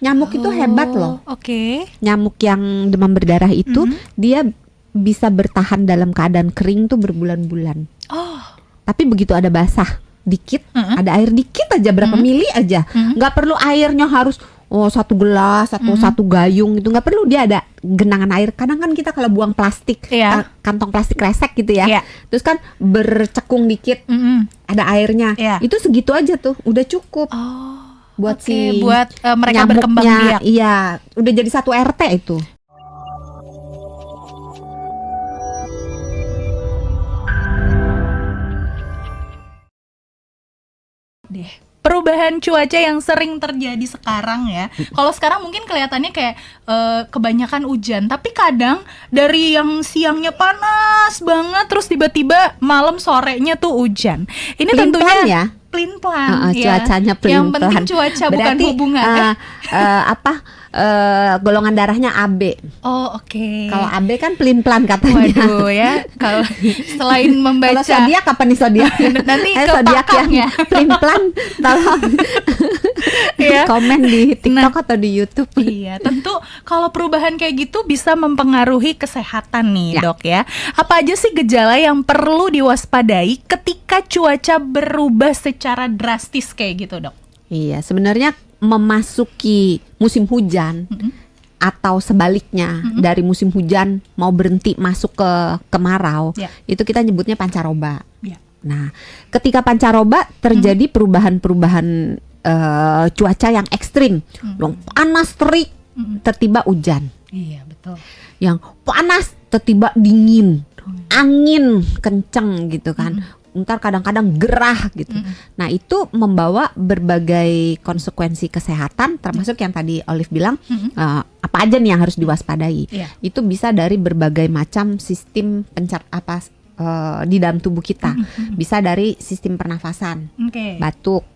Nyamuk itu hebat loh. Oke. Nyamuk yang demam berdarah itu dia bisa bertahan dalam keadaan kering tuh berbulan-bulan. Oh. Tapi begitu ada basah dikit, ada air dikit aja berapa mili aja, nggak perlu airnya harus satu gelas atau satu gayung gitu, nggak perlu, dia ada genangan air. Kadang kan kita kalau buang plastik, kantong plastik kresek gitu ya, terus kan bercekung dikit, ada airnya, itu segitu aja tuh udah cukup buat buat mereka berkembang biak. Iya, udah jadi satu RT itu. Perubahan cuaca yang sering terjadi sekarang ya. Kalau sekarang mungkin kelihatannya kayak kebanyakan hujan, tapi kadang dari yang siangnya panas banget terus tiba-tiba malam sorenya tuh hujan. Ini tentunya ya? Pelin-pelan cuacanya pelin-pelan. Yang penting cuaca bukan hubungan. Golongan darahnya AB. Oh, oke. Kalau AB kan pelin-pelan katanya. Waduh ya. Kalau selain membaca. Kalau zodiak apa nih zodiak? Nanti ke zodiak pakangnya. yang pelin-pelan tolong komen di TikTok atau di YouTube. Iya, tentu kalau perubahan kayak gitu bisa mempengaruhi kesehatan nih, Dok ya. Apa aja sih gejala yang perlu diwaspadai ketika cuaca berubah secara drastis kayak gitu, Dok? Iya, sebenarnya memasuki musim hujan atau sebaliknya dari musim hujan mau berhenti masuk ke kemarau, itu kita nyebutnya pancaroba. Nah, ketika pancaroba terjadi perubahan-perubahan cuaca yang ekstrim, panas terik, tiba-tiba hujan. Iya, betul. Yang panas tiba-tiba dingin, angin kenceng gitu kan. Ntar kadang-kadang gerah gitu. Nah, itu membawa berbagai konsekuensi kesehatan, termasuk yang tadi Olive bilang, apa aja nih yang harus diwaspadai. Itu bisa dari berbagai macam sistem di dalam tubuh kita. Bisa dari sistem pernafasan, batuk,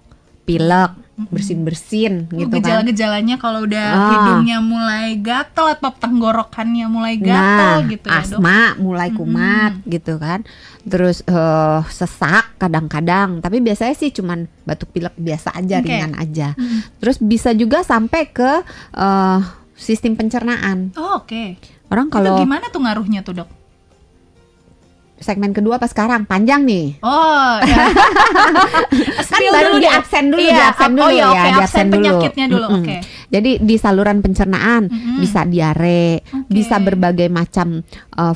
pilek, bersin-bersin gitu kan. Gejala-gejalanya kalau udah hidungnya mulai gatel atau tenggorokannya mulai gatel gitu ya, Dok. Asma mulai kumat gitu kan. Terus sesak kadang-kadang, tapi biasanya sih cuman batuk pilek biasa aja, ringan aja. Terus bisa juga sampai ke sistem pencernaan. Orang kalau itu gimana tuh ngaruhnya tuh, Dok? Segmen kedua apa sekarang? Panjang nih. Kan baru di absen dulu, absen penyakitnya dulu. Jadi di saluran pencernaan bisa diare, bisa berbagai macam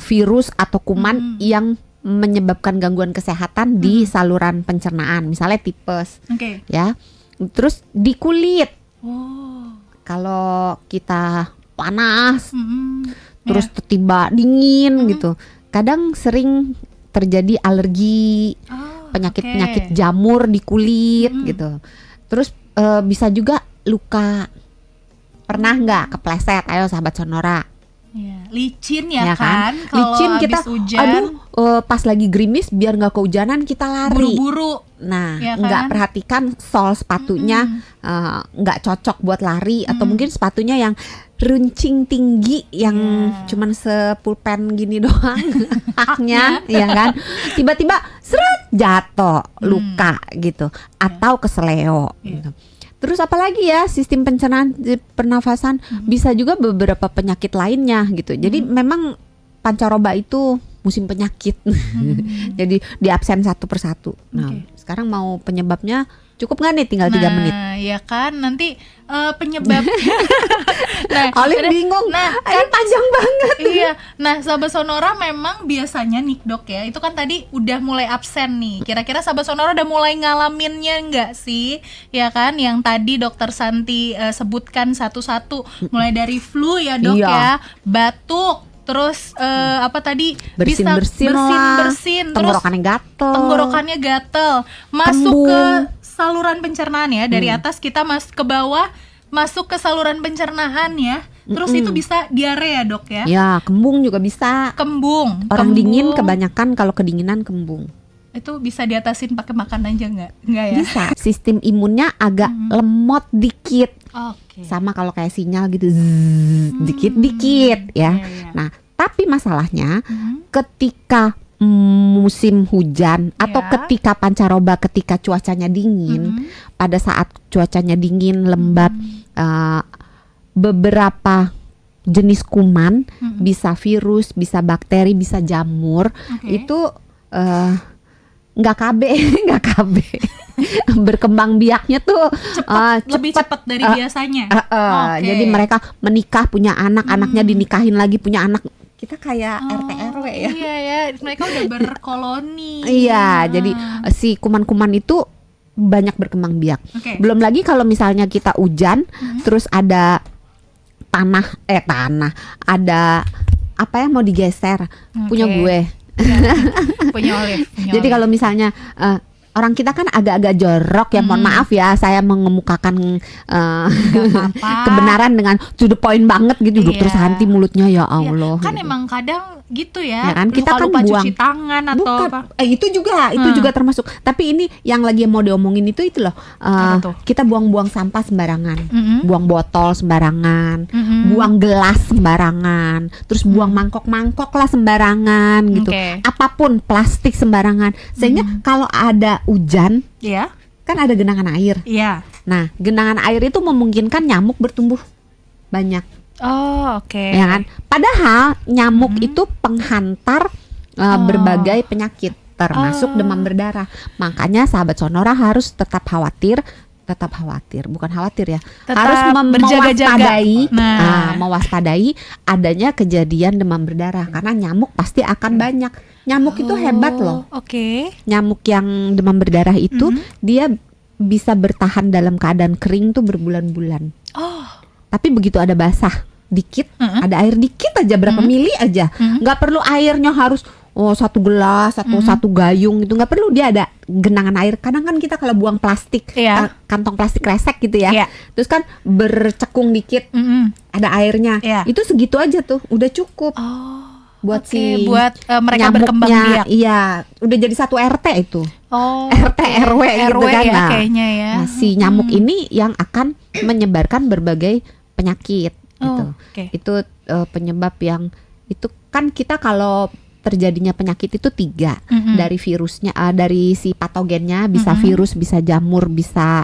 virus atau kuman yang menyebabkan gangguan kesehatan di saluran pencernaan, misalnya tipes, ya. Terus di kulit, kalau kita panas, terus tiba dingin gitu, kadang sering terjadi alergi, penyakit jamur di kulit gitu. Terus bisa juga luka. Pernah nggak kepleset? Ayo sahabat Sonora. Licin ya kan? Licin kita, pas lagi gerimis biar nggak kehujanan kita lari. Buru-buru. Nah, nggak perhatikan sol sepatunya nggak cocok buat lari, atau mungkin sepatunya yang runcing tinggi yang cuman sepulpen gini doang haknya, ya kan? Tiba-tiba seret jatuh, luka gitu, atau kesleo gitu. Terus apalagi ya, sistem pencernaan, pernafasan, bisa juga beberapa penyakit lainnya gitu. Jadi memang pancaroba itu musim penyakit. Jadi di absen satu persatu. Nah, sekarang mau penyebabnya cukup nggak nih, tinggal 3 menit? Ya kan, nanti penyebab. Olive bingung. Kan panjang banget. Iya. Nah, sahabat Sonora memang biasanya nih, Dok ya, itu kan tadi udah mulai absen nih. Kira-kira sahabat Sonora udah mulai ngalaminnya nggak sih? Ya kan, yang tadi Dokter Santi sebutkan satu-satu, mulai dari flu ya, Dok ya, batuk. Terus apa tadi, bersin-bersin, tenggorokannya gatel, masuk ke saluran pencernaan ya, dari atas kita ke bawah, masuk ke saluran pencernaan ya. Terus itu bisa diare ya, Dok ya? Ya, kembung juga bisa. Kembung. Orang dingin kebanyakan kalau kedinginan kembung. Itu bisa diatasin pakai makan aja nggak ya? Bisa. Sistem imunnya agak lemot dikit. Sama kalau kayak sinyal gitu, dikit-dikit ya. Nah, tapi masalahnya ketika musim hujan atau ketika pancaroba, ketika cuacanya dingin, pada saat cuacanya dingin, lembab, beberapa jenis kuman, bisa virus, bisa bakteri, bisa jamur, itu nggak KB, nggak KB. Berkembang biaknya tuh lebih cepat dari biasanya. Jadi mereka menikah, punya anak, anaknya dinikahin lagi, punya anak. Kita kayak RT RW ya. Iya ya, mereka udah berkoloni. Iya, jadi si kuman-kuman itu banyak berkembang biak. Belum lagi kalau misalnya kita hujan, terus ada tanah, ada apa yang mau digeser, punya gue. Punya Olive. Jadi kalau misalnya orang kita kan agak-agak jorok ya, mohon maaf ya, saya mengemukakan kebenaran dengan to the point banget gitu. Dokter Santi mulutnya ya Allah. Kan gitu. emang kadang gitu ya, kan kita lupa kan buang cuci tangan atau apa. Itu juga termasuk. Tapi ini yang lagi mau diomongin itu loh. Kita buang-buang sampah sembarangan, buang botol sembarangan, buang gelas sembarangan, terus buang mangkok-mangkok lah sembarangan gitu. Apapun, plastik sembarangan. Sehingga kalau ada hujan, kan ada genangan air. Nah, genangan air itu memungkinkan nyamuk bertumbuh banyak. Ya kan? Padahal nyamuk itu penghantar berbagai penyakit, termasuk demam berdarah. Makanya sahabat Sonora harus tetap khawatir, bukan khawatir ya, harus mewaspadai adanya kejadian demam berdarah, karena nyamuk pasti akan banyak. Nyamuk itu hebat loh. Nyamuk yang demam berdarah itu dia bisa bertahan dalam keadaan kering tuh berbulan-bulan. Tapi begitu ada basah dikit, ada air dikit aja, berapa mili aja, nggak perlu airnya harus satu gelas atau satu gayung gitu, nggak perlu, dia ada genangan air. Kadang kan kita kalau buang plastik, kantong plastik kresek gitu ya, terus kan bercekung dikit, ada airnya, itu segitu aja tuh udah cukup buat mereka berkembang biak. Iya, udah jadi satu RT itu. RT RW gitu kan. Nah, si nyamuk ini yang akan menyebarkan berbagai penyakit gitu. Itu penyebab yang itu kan kita kalau terjadinya penyakit itu 3 dari virusnya, dari si patogennya, bisa virus, bisa jamur, bisa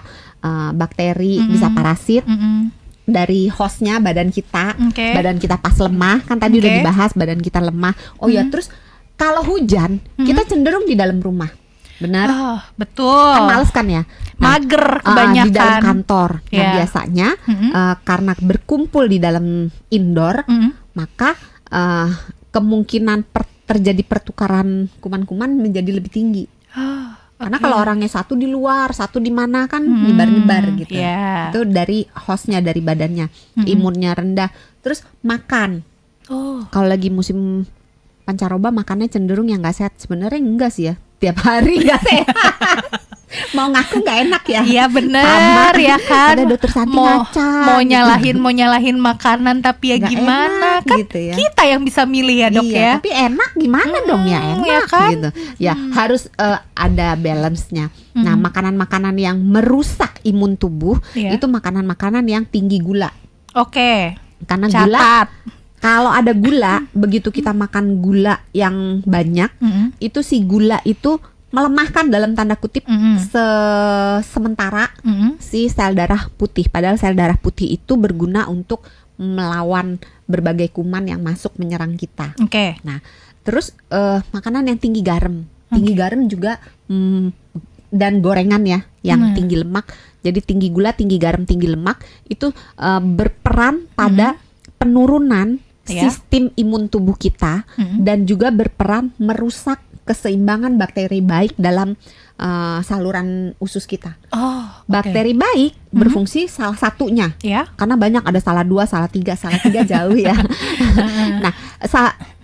bakteri, bisa parasit. Dari hostnya badan kita, badan kita pas lemah, kan tadi udah dibahas badan kita lemah. Terus kalau hujan kita cenderung di dalam rumah, benar? Betul. Kan males kan ya, mager kebanyakan di dalam kantor. Nah biasanya karena berkumpul di dalam indoor, maka kemungkinan terjadi pertukaran kuman-kuman menjadi lebih tinggi. Karena kalau orangnya satu di luar, satu di mana kan nyebar-nyebar gitu. Itu dari hostnya, dari badannya, imunnya rendah. Terus makan. Kalau lagi musim pancaroba makannya cenderung yang nggak sehat. Sebenarnya enggak sih ya, tiap hari nggak sehat. Mau ngaku nggak enak ya. Iya benar ya kan. Ada dokter Santi ngaca. Mau nyalahin makanan, tapi ya nggak gimana enak, kan gitu ya. Kita yang bisa milih ya dok ya. Tapi enak gimana dong ya, enak ya kan? gitu. Ya harus ada balance-nya. Nah makanan-makanan yang merusak imun tubuh itu makanan-makanan yang tinggi gula. Karena gula, kalau ada gula, begitu kita makan gula yang banyak, itu si gula itu melemahkan dalam tanda kutip sementara si sel darah putih. Padahal sel darah putih itu berguna untuk melawan berbagai kuman yang masuk menyerang kita. Nah, terus makanan yang tinggi garam, tinggi garam juga dan gorengan ya yang tinggi lemak. Jadi tinggi gula, tinggi garam, tinggi lemak itu berperan pada penurunan sistem imun tubuh kita dan juga berperan merusak keseimbangan bakteri baik dalam saluran usus kita. Bakteri baik berfungsi salah satunya, karena banyak, ada salah 2, salah 3 jauh ya. Nah,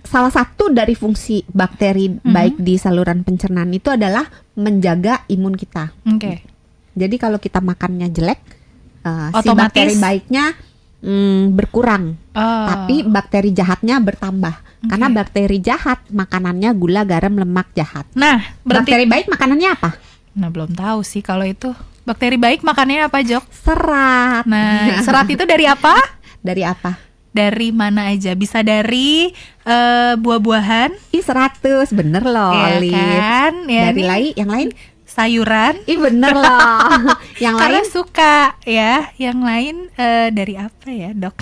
salah satu dari fungsi bakteri baik di saluran pencernaan itu adalah menjaga imun kita. Jadi kalau kita makannya jelek, si bakteri baiknya berkurang, tapi bakteri jahatnya bertambah. Karena bakteri jahat makanannya gula, garam, lemak jahat. Nah, berarti bakteri baik makanannya apa? Nah, belum tahu sih kalau itu. Bakteri baik makanannya apa, Jok? Serat. Nah, serat itu dari apa? Dari apa? Dari mana aja? Bisa dari buah-buahan. 100, bener loh, ya Olive. kan? Ya, dari yang lain? sayuran. Ih bener loh. Yang Karena lain suka ya. Yang lain dari apa ya, Dok?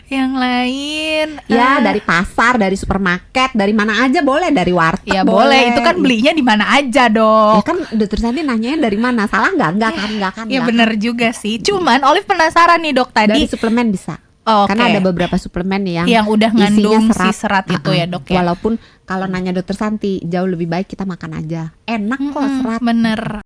Yang lain ya dari pasar, dari supermarket, dari mana aja boleh, dari warteg ya boleh. Itu kan belinya di mana aja, Ya Dok. kan Dokter Santi nanyanya dari mana? Salah nggak? Nggak kan? Ya nggak. bener juga sih. Cuman Olive penasaran nih, Dok, Dari tadi. suplemen bisa. Oke. Karena ada beberapa suplemen yang udah isinya ngandung si serat itu ya, Dok ya. Walaupun kalau nanya Dokter Santi jauh lebih baik kita makan aja. Enak kok serat. Bener.